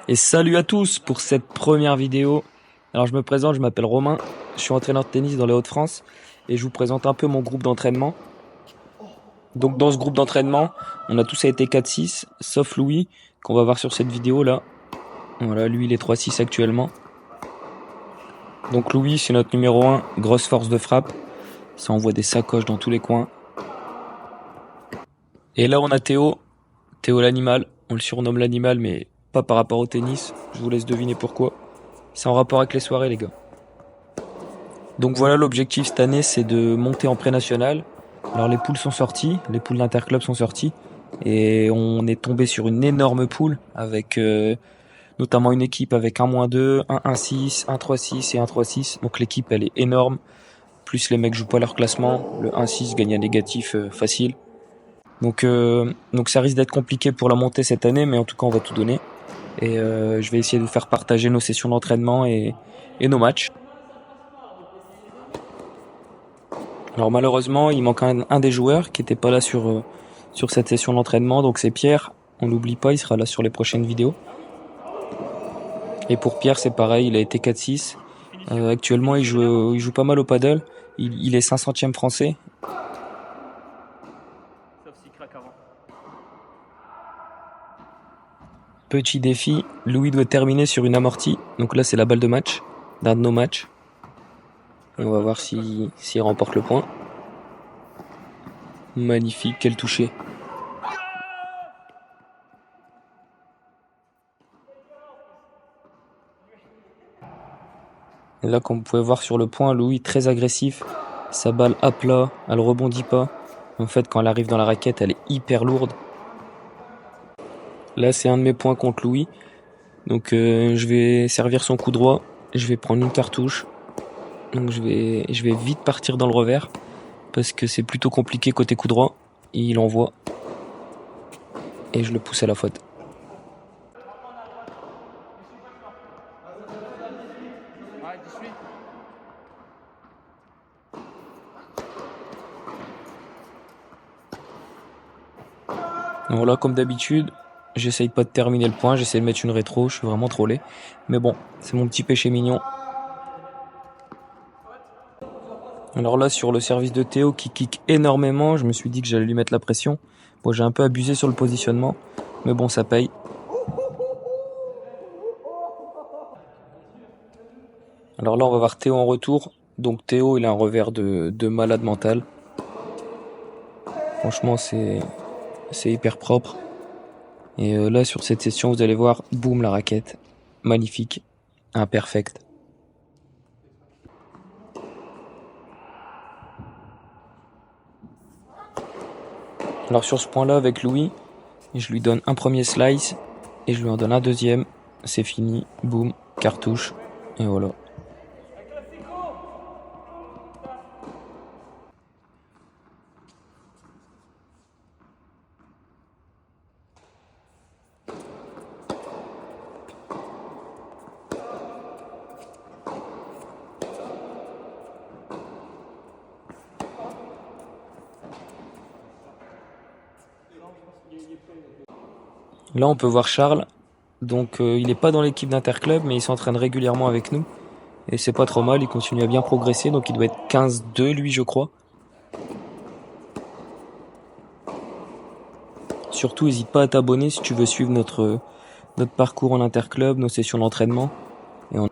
Et salut à tous pour cette première vidéo. Alors je me présente, je m'appelle Romain, je suis entraîneur de tennis dans les Hauts-de-France et je vous présente un peu mon groupe d'entraînement. Donc dans ce groupe d'entraînement, on a tous été 4-6, sauf Louis, qu'on va voir sur cette vidéo là. Voilà, lui il est 3-6 actuellement. Donc Louis c'est notre numéro 1, grosse force de frappe. Ça envoie des sacoches dans tous les coins. Et là on a Théo l'animal, on le surnomme l'animal mais pas par rapport au tennis, je vous laisse deviner pourquoi. C'est en rapport avec les soirées les gars. Donc voilà, l'objectif cette année c'est de monter en pré-national. Alors les poules sont sorties, les poules d'interclub sont sorties et on est tombé sur une énorme poule avec notamment une équipe avec un -2, un 1-6, un 3-6 et un 3-6. Donc l'équipe elle est énorme, plus les mecs jouent pas leur classement, le 1-6 gagne un négatif facile. Donc ça risque d'être compliqué pour la montée cette année, mais en tout cas on va tout donner. Et je vais essayer de vous faire partager nos sessions d'entraînement et nos matchs. Alors malheureusement, il manque un des joueurs qui était pas là sur cette session d'entraînement, donc c'est Pierre. On l'oublie pas, il sera là sur les prochaines vidéos. Et pour Pierre, c'est pareil, il a été 4-6. Actuellement, il joue pas mal au paddle. Il est 500e français. Petit défi, Louis doit terminer sur une amortie. Donc là, c'est la balle de match, d'un de nos matchs. Et on va voir s'il remporte le point. Magnifique, quel toucher. Et là, comme vous pouvez voir sur le point, Louis très agressif. Sa balle à plat, elle rebondit pas. En fait, quand elle arrive dans la raquette, elle est hyper lourde. Là, c'est un de mes points contre Louis. Donc, je vais servir son coup droit. Je vais prendre une cartouche. Donc, je vais vite partir dans le revers. Parce que c'est plutôt compliqué côté coup droit. Il envoie. Et je le pousse à la faute. Donc là, comme d'habitude, j'essaye pas de terminer le point, j'essaie de mettre une rétro, je suis vraiment trollé. Mais bon, c'est mon petit péché mignon. Alors là, sur le service de Théo qui kick énormément, je me suis dit que j'allais lui mettre la pression. Bon, j'ai un peu abusé sur le positionnement, mais bon, ça paye. Alors là, on va voir Théo en retour. Donc Théo, il a un revers de malade mental. Franchement, c'est hyper propre. Et là, sur cette session, vous allez voir, boum, la raquette. Magnifique. Imperfect. Alors sur ce point-là, avec Louis, je lui donne un premier slice et je lui en donne un deuxième. C'est fini. Boum, cartouche. Et voilà. Là, on peut voir Charles. Donc, il n'est pas dans l'équipe d'Interclub, mais il s'entraîne régulièrement avec nous. Et c'est pas trop mal, il continue à bien progresser. Donc, il doit être 15-2, lui, je crois. Surtout, n'hésite pas à t'abonner si tu veux suivre notre parcours en Interclub, nos sessions d'entraînement. Et on...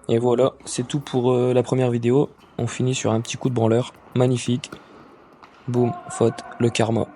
Et voilà, c'est tout pour la première vidéo. On finit sur un petit coup de branleur. Magnifique. Boum, faute, le karma.